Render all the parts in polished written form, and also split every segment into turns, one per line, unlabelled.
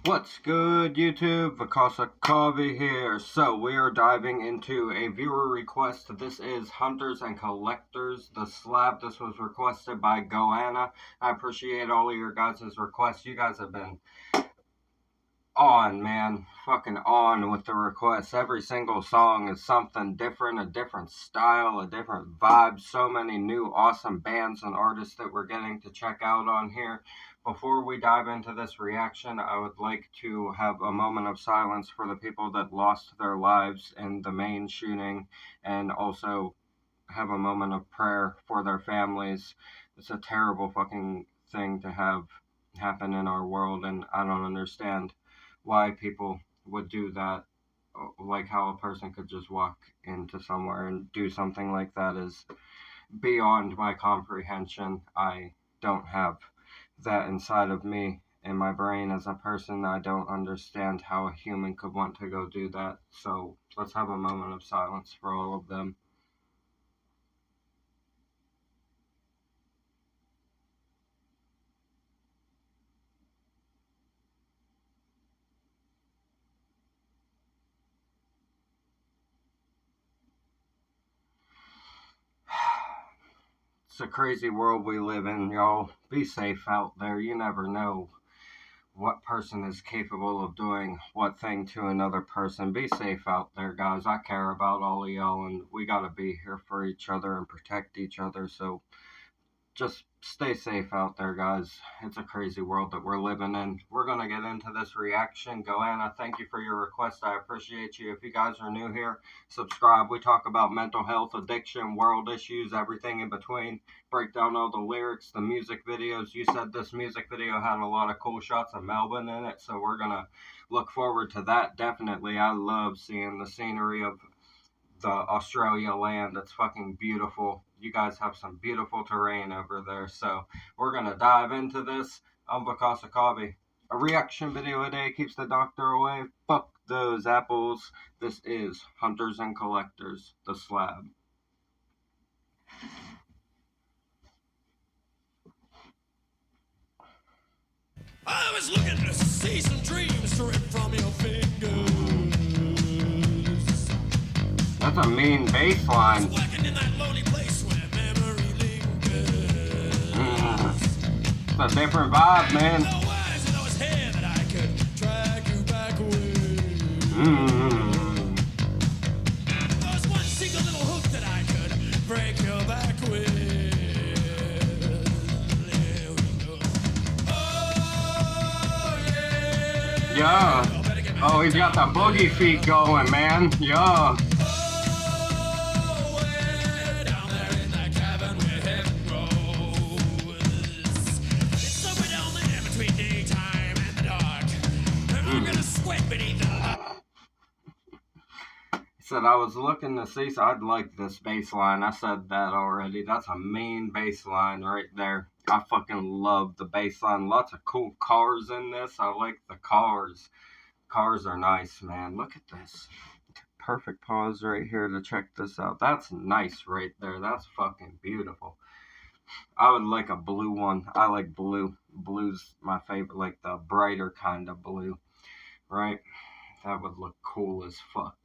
What's good, YouTube? Vakasa Kavi here. So, we are diving into a viewer request. This is Hunters and Collectors, the Slab. This was requested by Goanna. I appreciate all of your guys' requests. You guys have been on, man. Fucking on with the requests. Every single song is something different, a different style, a different vibe. So many new awesome bands and artists that we're getting to check out on here. Before we dive into this reaction, I would like to have a moment of silence for the people that lost their lives in the main shooting, and also have a moment of prayer for their families. It's a terrible fucking thing to have happen in our world, and I don't understand why people would do that. Like how a person could just walk into somewhere and do something like that is beyond my comprehension. I don't have that inside of me in my brain as a person. I don't understand how a human could want to go do that. So let's have a moment of silence for all of them. It's a crazy world we live in, y'all. Be safe out there. You never know what person is capable of doing what thing to another person. Be safe out there, guys. I care about all of y'all, and we gotta be here for each other and protect each other. So just stay safe out there, guys. It's a crazy world that we're living in. We're going to get into this reaction. Goanna, thank you for your request. I appreciate you. If you guys are new here, subscribe. We talk about mental health, addiction, world issues, everything in between. Break down all the lyrics, the music videos. You said this music video had a lot of cool shots of Melbourne in it, so we're going to look forward to that, definitely. I love seeing the scenery of the Australia land. It's fucking beautiful. You guys have some beautiful terrain over there. So we're gonna dive into this. I'm Vakasa Kavi. A reaction video a day keeps the doctor away. Fuck those apples. This is Hunters and Collectors, the Slab.
I was looking to see some dreams straight from your fingers.
That's a mean bass line.
Walking in that lonely place where memory lingers.
It's a different vibe, man.
No eyes and those hair that I could drag you back with. There's one single little hook that I could break your back with. There we go. Oh, yeah.
Yeah. Oh, he's got the boogie feet going, man. Yeah. Said I was looking to see, so I'd like this bass line. I said that already. That's a mean bass line right there. I fucking love the bass line. Lots of cool cars in this. I like the cars. Cars are nice, man. Look at this. Perfect pause right here to check this out. That's nice right there. That's fucking beautiful. I would like a blue one. I like blue. Blue's my favorite, like the brighter kind of blue. Right? That would look cool as fuck.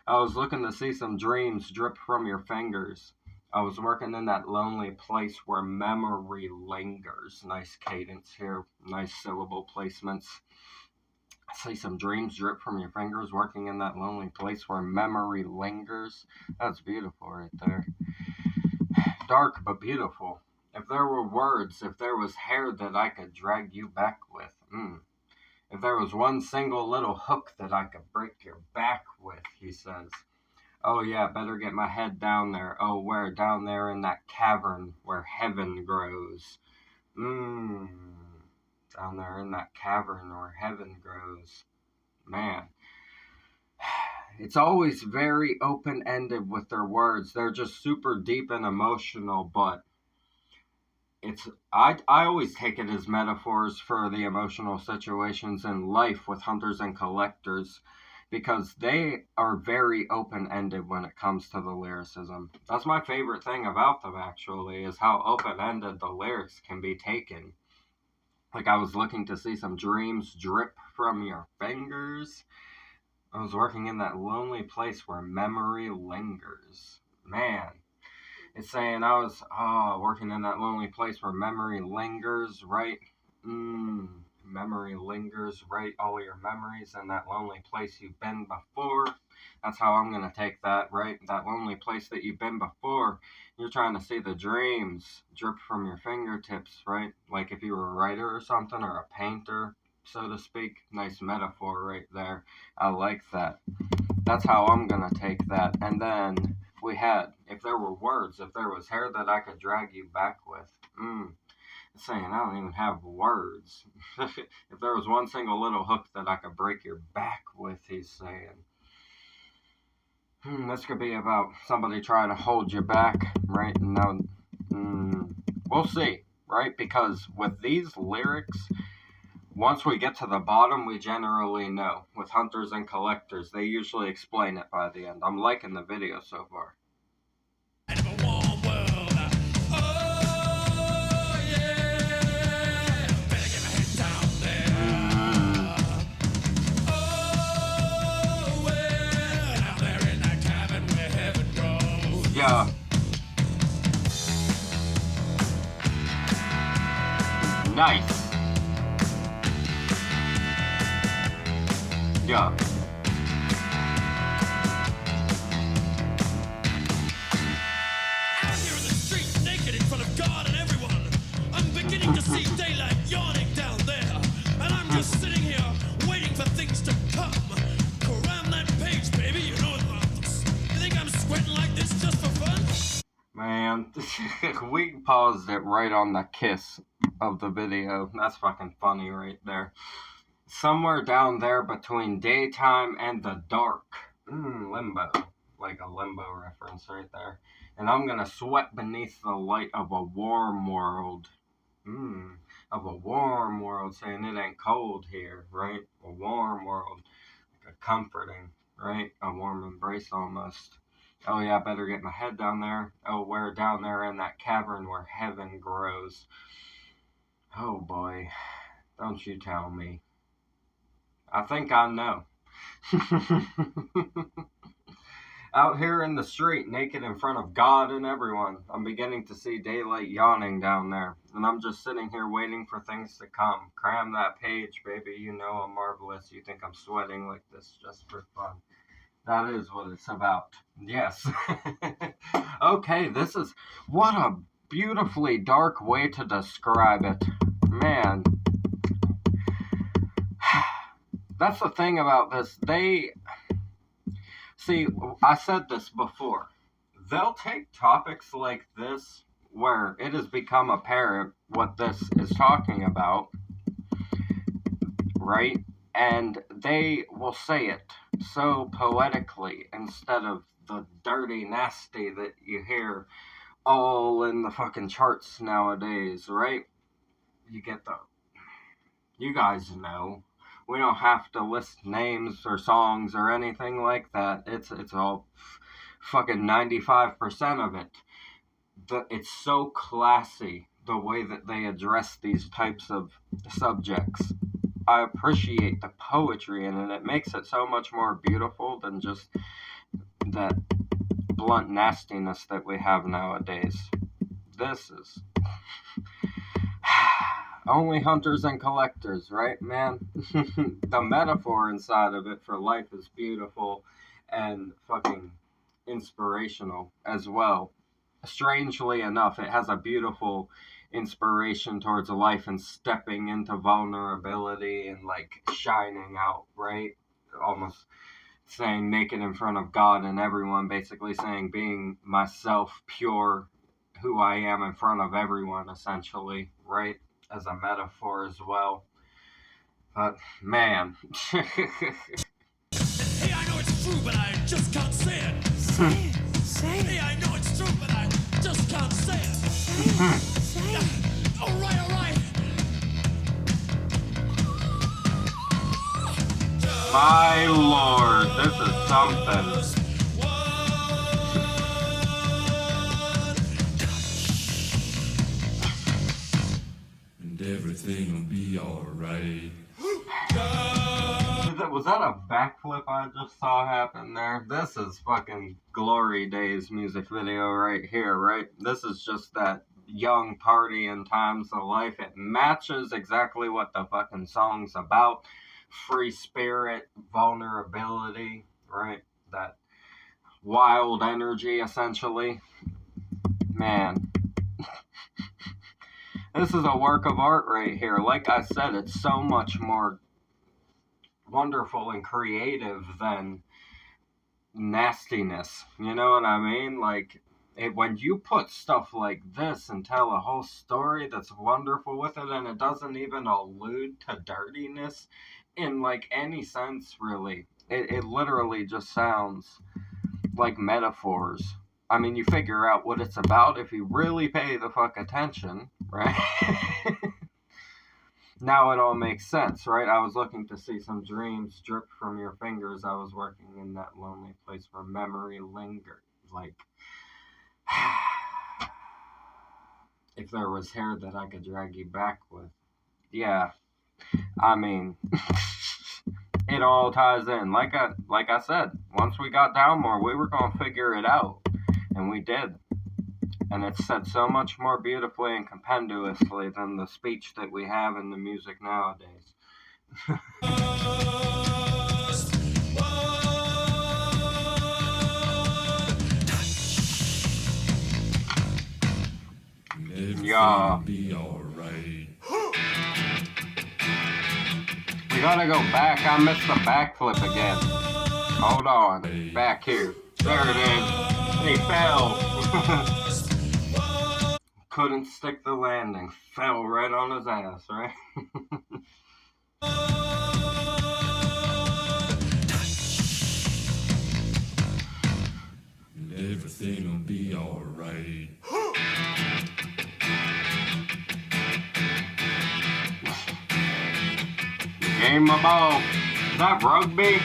I was looking to see some dreams drip from your fingers. I was working in that lonely place where memory lingers. Nice cadence here. Nice syllable placements. I see some dreams drip from your fingers, working in that lonely place where memory lingers. That's beautiful right there. Dark but beautiful. If there were words, if there was hair that I could drag you back with. If there was one single little hook that I could break your back with, he says. Oh yeah, better get my head down there. Oh, where? Down there in that cavern where heaven grows. Down there in that cavern where heaven grows. Man. It's always very open-ended with their words. They're just super deep and emotional, but I always take it as metaphors for the emotional situations in life with hunters and collectors, because they are very open-ended when it comes to the lyricism. That's my favorite thing about them, actually, is how open-ended the lyrics can be taken. Like I was looking to see some dreams drip from your fingers. I was working in that lonely place where memory lingers. Man, it's saying I was working in that lonely place where memory lingers, right? Memory lingers, right? All your memories in that lonely place you've been before. That's how I'm gonna take that, right? That lonely place that you've been before. You're trying to see the dreams drip from your fingertips, right? Like if you were a writer or something, or a painter, so to speak. Nice metaphor right there. I like that. That's how I'm gonna take that. And then we had, if there were words, if there was hair that I could drag you back with. It's saying I don't even have words. If there was one single little hook that I could break your back with, he's saying. This could be about somebody trying to hold you back, right? No, we'll see, right? Because with these lyrics, once we get to the bottom, we generally know. With hunters and collectors, they usually explain it by the end. I'm liking the video so far. Yeah. Nice. Yeah.
Out here in the street, naked in front of God and everyone. I'm beginning to see daylight yawning down there. And I'm just sitting here waiting for things to come. Cram that page, baby, you know it. You think I'm sweating like this just for fun?
Man, we paused it right on the kiss of the video. That's fucking funny right there. Somewhere down there between daytime and the dark. Limbo. Like a limbo reference right there. And I'm gonna sweat beneath the light of a warm world. Of a warm world, saying it ain't cold here, right? A warm world. Like a comforting, right? A warm embrace almost. Oh yeah, I better get my head down there. Oh, we're down there in that cavern where heaven grows. Oh boy, don't you tell me. I think I know. Out here in the street, naked in front of God and everyone, I'm beginning to see daylight yawning down there. And I'm just sitting here waiting for things to come. Cram that page, baby. You know I'm marvelous. You think I'm sweating like this just for fun. That is what it's about. Yes. Okay, this is... What a beautifully dark way to describe it. Man. That's the thing about this. See, I said this before. They'll take topics like this, where it has become apparent what this is talking about, right? And they will say it so poetically instead of the dirty nasty that you hear all in the fucking charts nowadays, right? You guys know. We don't have to list names or songs or anything like that. It's all fucking 95% of it. It's so classy the way that they address these types of subjects. I appreciate the poetry in it. It makes it so much more beautiful than just that blunt nastiness that we have nowadays. This is only hunters and collectors, right, man? The metaphor inside of it for life is beautiful and fucking inspirational as well. Strangely enough, it has a beautiful inspiration towards life and stepping into vulnerability and like shining out, right? Almost saying naked in front of God and everyone, basically saying being myself, pure, who I am in front of everyone, essentially, right? As a metaphor as well. But man.
Hey, I know it's true, but I just can't say it. Say it. Hey, I know it's true, but I just can't say it. Say it. All right, all right.
My lord, this is something.
And everything will be
Was that a backflip I just saw happen there? This is fucking Glory Days music video right here, right? This is just that young party in times of life. It matches exactly what the fucking song's about. Free spirit, vulnerability, right? That wild energy, essentially. Man, this is a work of art right here. Like I said, it's so much more wonderful and creative than nastiness. You know what I mean? Like, when you put stuff like this and tell a whole story that's wonderful with it, and it doesn't even allude to dirtiness in like any sense, really. It literally just sounds like metaphors. I mean, you figure out what it's about if you really pay the fuck attention, right? Now it all makes sense, right? I was looking to see some dreams drip from your fingers. I was working in that lonely place where memory lingered. Like, if there was hair that I could drag you back with. Yeah, I mean, it all ties in. Like I said, once we got down more, we were gonna figure it out, and we did. And it's said so much more beautifully and compendiously than the speech that we have in the music nowadays. Yeah.
Be alright.
We gotta go back. I missed the backflip again. Hold on. Back here. There it is. He fell. Couldn't stick the landing. Fell right on his ass, right?
Everything'll be alright.
Game of ball. Is that rugby?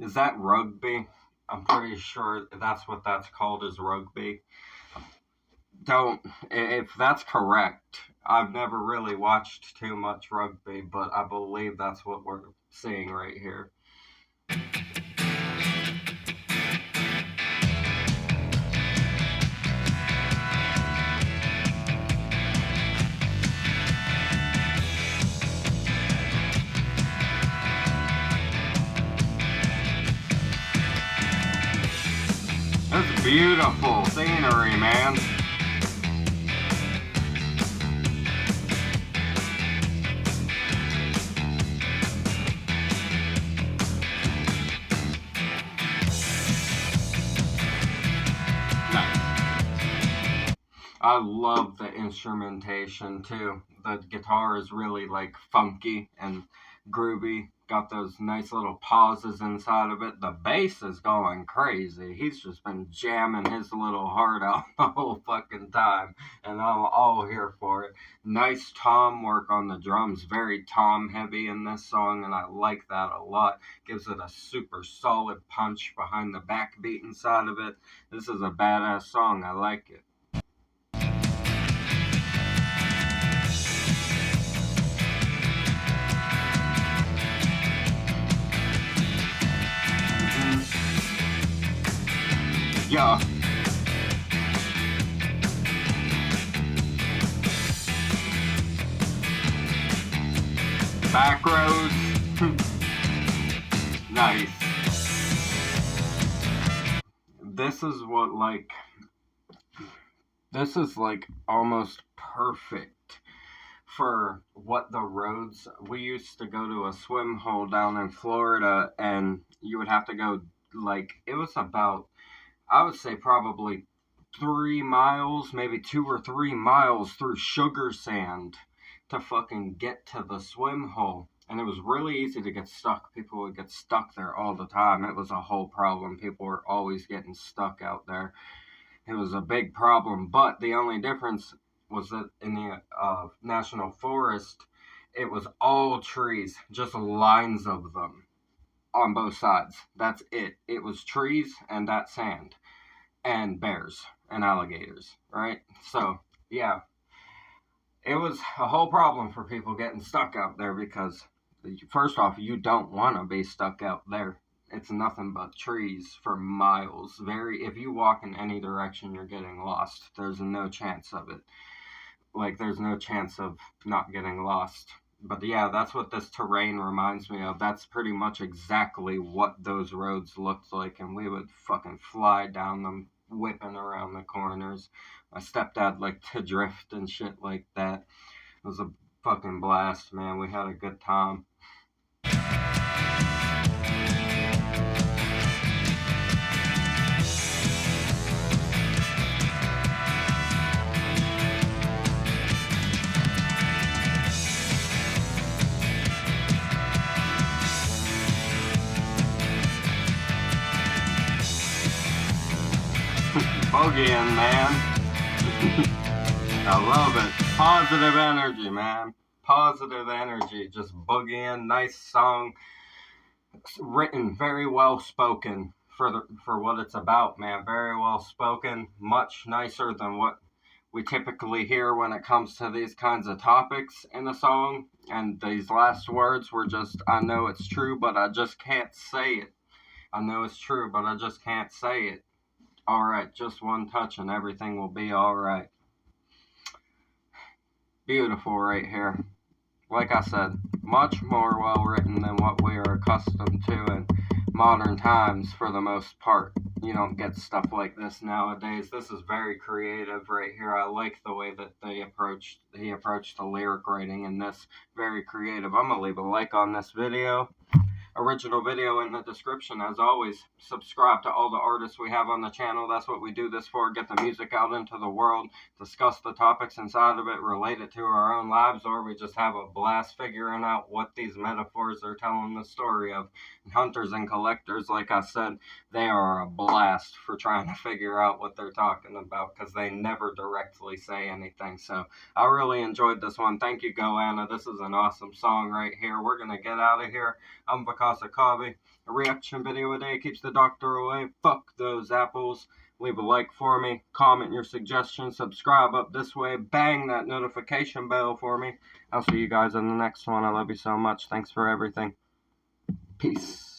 Is that rugby? I'm pretty sure that's what that's called, is rugby. If that's correct, I've never really watched too much rugby, but I believe that's what we're seeing right here. That's beautiful scenery, man. I love the instrumentation too. The guitar is really like funky and groovy. Got those nice little pauses inside of it. The bass is going crazy. He's just been jamming his little heart out the whole fucking time. And I'm all here for it. Nice tom work on the drums. Very tom heavy in this song, and I like that a lot. Gives it a super solid punch behind the backbeat inside of it. This is a badass song. I like it. Yeah. Back rows. Nice. This is like almost perfect for what the roads. We used to go to a swim hole down in Florida, and you would have to go, like, it was about, I would say probably 3 miles, maybe 2 or 3 miles through sugar sand to fucking get to the swim hole. And it was really easy to get stuck. People would get stuck there all the time. It was a whole problem. People were always getting stuck out there. It was a big problem. But the only difference was that in the national forest, it was all trees, just lines of them on both sides. That's it. It was trees and that sand and bears and alligators, right? So, yeah. it was a whole problem for people getting stuck out there because, first off, you don't want to be stuck out there. It's nothing but trees for miles. If you walk in any direction, you're getting lost. There's no chance of it. Like, there's no chance of not getting lost. But yeah, that's what this terrain reminds me of. That's pretty much exactly what those roads looked like, and we would fucking fly down them, whipping around the corners. My stepdad liked to drift and shit like that. It was a fucking blast, man. We had a good time. Boogieing, man. I love it. Positive energy, man. Positive energy. Just boogieing. Nice song. Written, very well spoken for what it's about, man. Very well spoken. Much nicer than what we typically hear when it comes to these kinds of topics in a song. And these last words were just, I know it's true, but I just can't say it. I know it's true, but I just can't say it. Alright, just one touch and everything will be alright. Beautiful right here. Like I said, much more well written than what we are accustomed to in modern times for the most part. You don't get stuff like this nowadays. This is very creative right here. I like the way that he approached the lyric writing in this. Very creative. I'm gonna leave a like on this video. Original video in the description. As always, subscribe to all the artists we have on the channel. That's what we do this for, get the music out into the world, discuss the topics inside of it, relate it to our own lives, or we just have a blast figuring out what these metaphors are telling the story of. And hunters and collectors, like I said, they are a blast for trying to figure out what they're talking about because they never directly say anything. So I really enjoyed this one. Thank you, Goanna. This is an awesome song right here. We're going to get out of here. I'm Vakasa Kavi. A reaction video a day keeps the doctor away. Fuck those apples. Leave a like for me. Comment your suggestions. Subscribe up this way. Bang that notification bell for me. I'll see you guys in the next one. I love you so much. Thanks for everything. Peace.